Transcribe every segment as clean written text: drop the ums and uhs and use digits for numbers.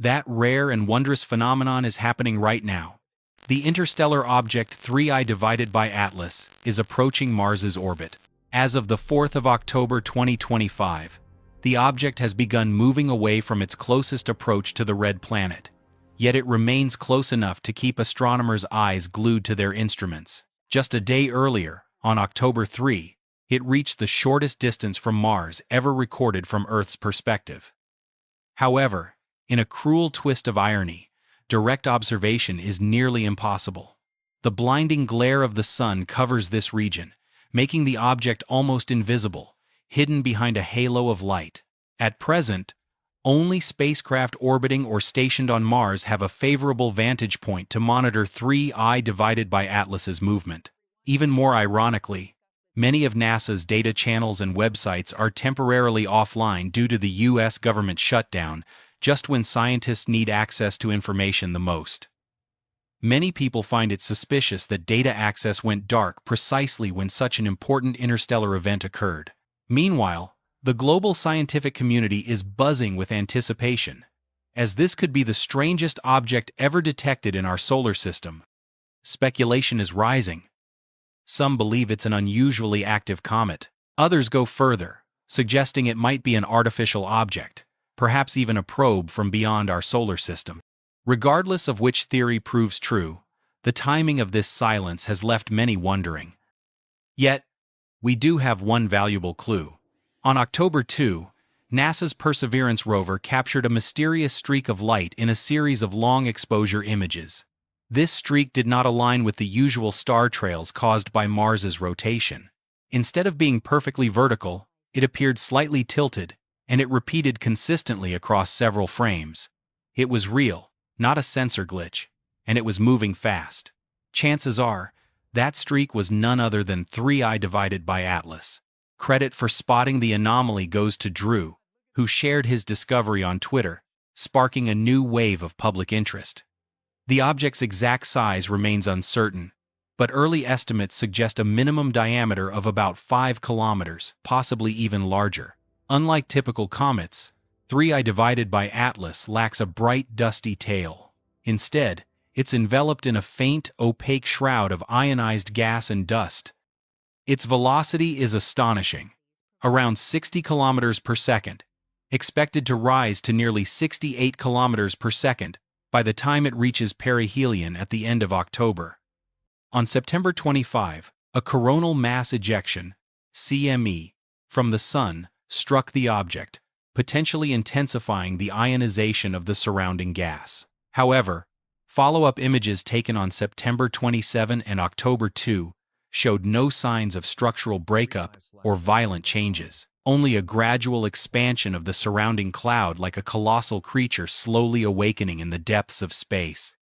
That rare and wondrous phenomenon is happening right now. The interstellar object 3I/Atlas is approaching Mars's orbit. As of the 4th of October 2025, the object has begun moving away from its closest approach to the red planet. Yet it remains close enough to keep astronomers' eyes glued to their instruments. Just a day earlier, on October 3, it reached the shortest distance from Mars ever recorded from Earth's perspective. However, in a cruel twist of irony, direct observation is nearly impossible. The blinding glare of the sun covers this region, making the object almost invisible, hidden behind a halo of light. At present, only spacecraft orbiting or stationed on Mars have a favorable vantage point to monitor 3I/Atlas's movement. Even more ironically, many of NASA's data channels and websites are temporarily offline due to the U.S. government shutdown, just when scientists need access to information the most. Many people find it suspicious that data access went dark precisely when such an important interstellar event occurred. Meanwhile, the global scientific community is buzzing with anticipation, as this could be the strangest object ever detected in our solar system. Speculation is rising. Some believe it's an unusually active comet. Others go further, suggesting it might be an artificial object, perhaps even a probe from beyond our solar system. Regardless of which theory proves true, the timing of this silence has left many wondering. Yet, we do have one valuable clue. On October 2, NASA's Perseverance rover captured a mysterious streak of light in a series of long-exposure images. This streak did not align with the usual star trails caused by Mars's rotation. Instead of being perfectly vertical, it appeared slightly tilted, and it repeated consistently across several frames. It was real, not a sensor glitch, and it was moving fast. Chances are, that streak was none other than 3I/Atlas. Credit for spotting the anomaly goes to Drew, who shared his discovery on Twitter, sparking a new wave of public interest. The object's exact size remains uncertain, but early estimates suggest a minimum diameter of about 5 kilometers, possibly even larger. Unlike typical comets, 3I/Atlas lacks a bright, dusty tail. Instead, it's enveloped in a faint, opaque shroud of ionized gas and dust. Its velocity is astonishing, around 60 kilometers per second, expected to rise to nearly 68 kilometers per second by the time it reaches perihelion at the end of October. On September 25, a coronal mass ejection, CME, from the Sun struck the object, potentially intensifying the ionization of the surrounding gas. However, follow-up images taken on September 27 and October 2 showed no signs of structural breakup or violent changes, only a gradual expansion of the surrounding cloud like a colossal creature slowly awakening in the depths of space.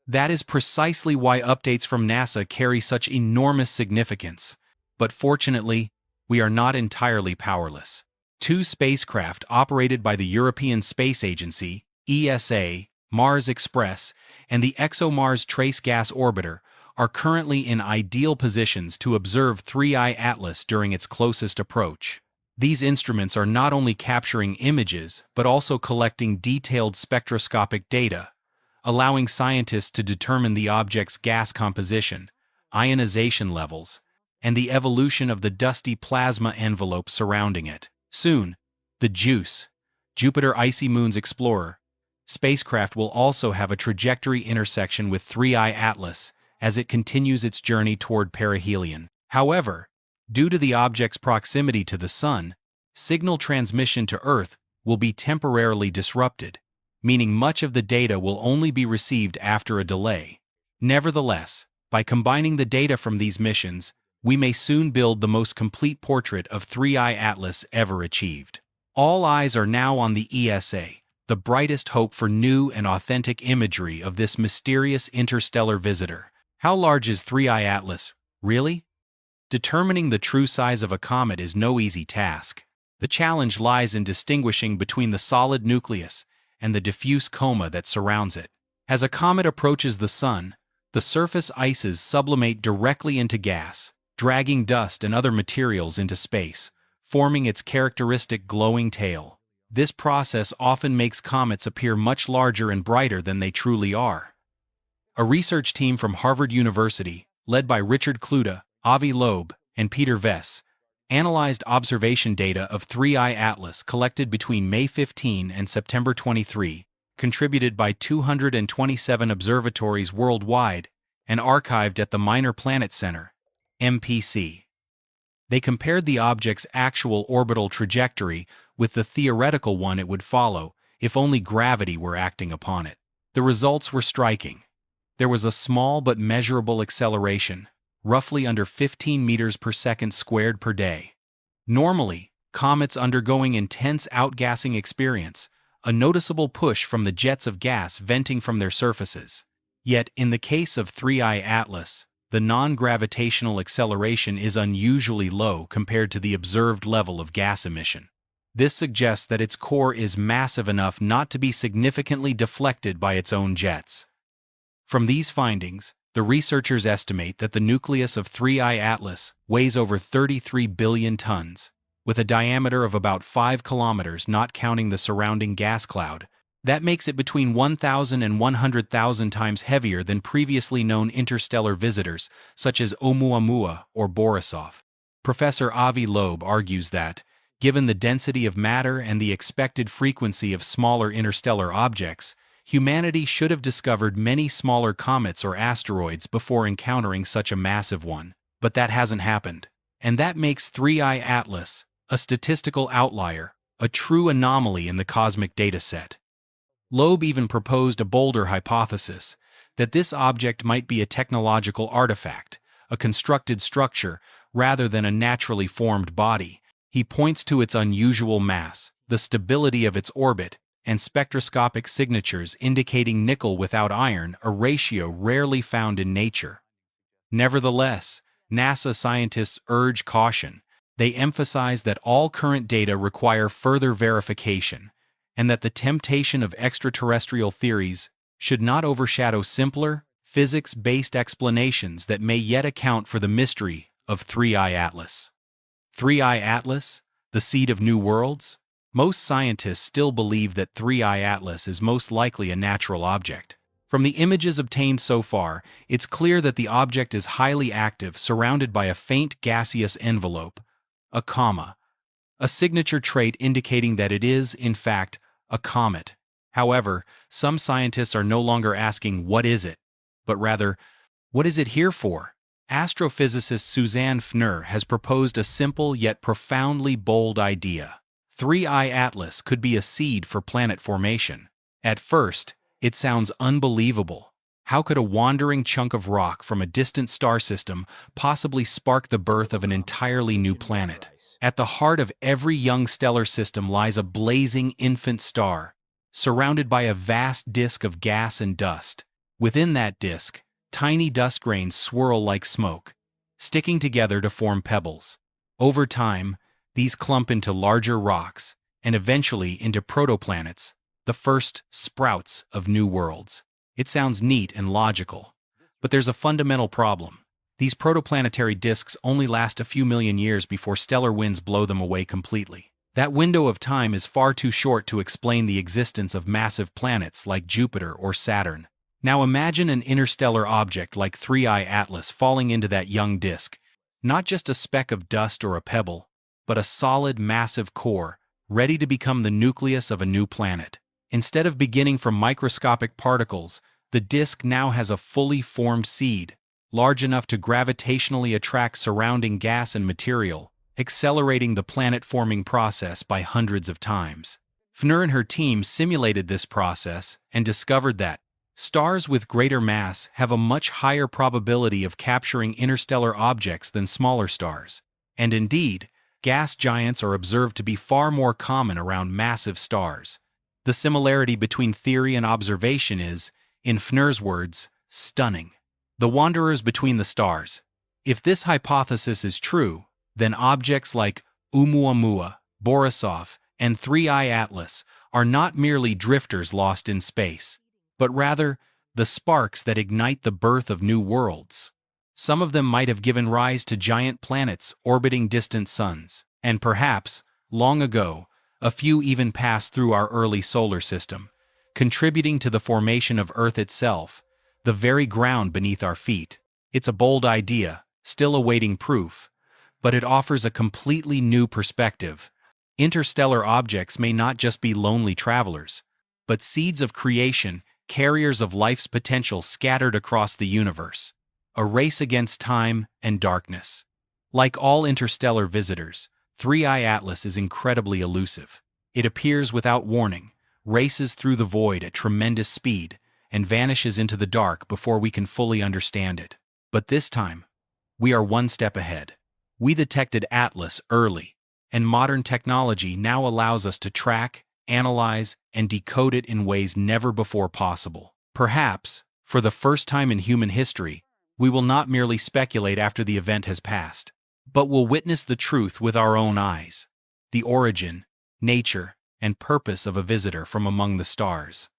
That is precisely why updates from NASA carry such enormous significance, but fortunately, we are not entirely powerless. Two spacecraft operated by the European Space Agency, ESA, Mars Express, and the ExoMars Trace Gas Orbiter are currently in ideal positions to observe 3I/Atlas during its closest approach. These instruments are not only capturing images, but also collecting detailed spectroscopic data, allowing scientists to determine the object's gas composition, ionization levels, and the evolution of the dusty plasma envelope surrounding it. Soon, the JUICE, Jupiter Icy Moons Explorer, spacecraft will also have a trajectory intersection with 3I/Atlas as it continues its journey toward perihelion. However, due to the object's proximity to the Sun, signal transmission to Earth will be temporarily disrupted, meaning much of the data will only be received after a delay. Nevertheless, by combining the data from these missions, we may soon build the most complete portrait of 3I/Atlas ever achieved. All eyes are now on the ESA, the brightest hope for new and authentic imagery of this mysterious interstellar visitor. How large is 3I/Atlas, really? Determining the true size of a comet is no easy task. The challenge lies in distinguishing between the solid nucleus and the diffuse coma that surrounds it. As a comet approaches the Sun, the surface ices sublimate directly into gas, dragging dust and other materials into space, forming its characteristic glowing tail. This process often makes comets appear much larger and brighter than they truly are. A research team from Harvard University, led by Richard Kluta, Avi Loeb, and Peter Vess, analyzed observation data of 3IATLAS collected between May 15 and September 23, contributed by 227 observatories worldwide, and archived at the Minor Planet Center, MPC. They compared the object's actual orbital trajectory with the theoretical one it would follow if only gravity were acting upon it. The results were striking. There was a small but measurable acceleration, roughly under 15 meters per second squared per day. Normally, comets undergoing intense outgassing experience a noticeable push from the jets of gas venting from their surfaces. Yet, in the case of 3IATLAS, the non-gravitational acceleration is unusually low compared to the observed level of gas emission. This suggests that its core is massive enough not to be significantly deflected by its own jets. From these findings, the researchers estimate that the nucleus of 3IATLAS weighs over 33 billion tons, with a diameter of about 5 kilometers not counting the surrounding gas cloud. That makes it between 1,000 and 100,000 times heavier than previously known interstellar visitors such as Oumuamua or Borisov. Professor Avi Loeb argues that, given the density of matter and the expected frequency of smaller interstellar objects, humanity should have discovered many smaller comets or asteroids before encountering such a massive one. But that hasn't happened. And that makes 3IATLAS a statistical outlier, a true anomaly in the cosmic data set. Loeb even proposed a bolder hypothesis, that this object might be a technological artifact, a constructed structure, rather than a naturally formed body. He points to its unusual mass, the stability of its orbit, and spectroscopic signatures indicating nickel without iron, a ratio rarely found in nature. Nevertheless, NASA scientists urge caution. They emphasize that all current data require further verification, and that the temptation of extraterrestrial theories should not overshadow simpler, physics-based explanations that may yet account for the mystery of 3IATLAS. 3IATLAS, the seed of new worlds? Most scientists still believe that 3IATLAS is most likely a natural object. From the images obtained so far, it's clear that the object is highly active, surrounded by a faint gaseous envelope, a coma, a signature trait indicating that it is, in fact, a comet. However, some scientists are no longer asking what is it, but rather, what is it here for? Astrophysicist Suzanne Fnur has proposed a simple yet profoundly bold idea. 3IATLAS could be a seed for planet formation. At first, it sounds unbelievable. How could a wandering chunk of rock from a distant star system possibly spark the birth of an entirely new planet? At the heart of every young stellar system lies a blazing infant star, surrounded by a vast disk of gas and dust. Within that disk, tiny dust grains swirl like smoke, sticking together to form pebbles. Over time, these clump into larger rocks, and eventually into protoplanets, the first sprouts of new worlds. It sounds neat and logical, but there's a fundamental problem. These protoplanetary disks only last a few million years before stellar winds blow them away completely. That window of time is far too short to explain the existence of massive planets like Jupiter or Saturn. Now imagine an interstellar object like 3IATLAS falling into that young disk, not just a speck of dust or a pebble, but a solid, massive core, ready to become the nucleus of a new planet. Instead of beginning from microscopic particles, the disk now has a fully formed seed, large enough to gravitationally attract surrounding gas and material, accelerating the planet-forming process by hundreds of times. Fnur and her team simulated this process and discovered that stars with greater mass have a much higher probability of capturing interstellar objects than smaller stars. And indeed, gas giants are observed to be far more common around massive stars. The similarity between theory and observation is, in Fnur's words, stunning. The wanderers between the stars. If this hypothesis is true, then objects like Oumuamua, Borisov, and 3IATLAS are not merely drifters lost in space, but rather the sparks that ignite the birth of new worlds. Some of them might have given rise to giant planets orbiting distant suns, and perhaps, long ago, A few even pass through our early solar system, contributing to the formation of Earth itself, the very ground beneath our feet. It's a bold idea, still awaiting proof, but it offers a completely new perspective. Interstellar objects may not just be lonely travelers, but seeds of creation, carriers of life's potential scattered across the universe. A race against time and darkness. Like all interstellar visitors, 3IATLAS is incredibly elusive. It appears without warning, races through the void at tremendous speed, and vanishes into the dark before we can fully understand it. But this time, we are one step ahead. We detected Atlas early, and modern technology now allows us to track, analyze, and decode it in ways never before possible. Perhaps, for the first time in human history, we will not merely speculate after the event has passed, but will witness the truth with our own eyes. The origin, nature, and purpose of a visitor from among the stars.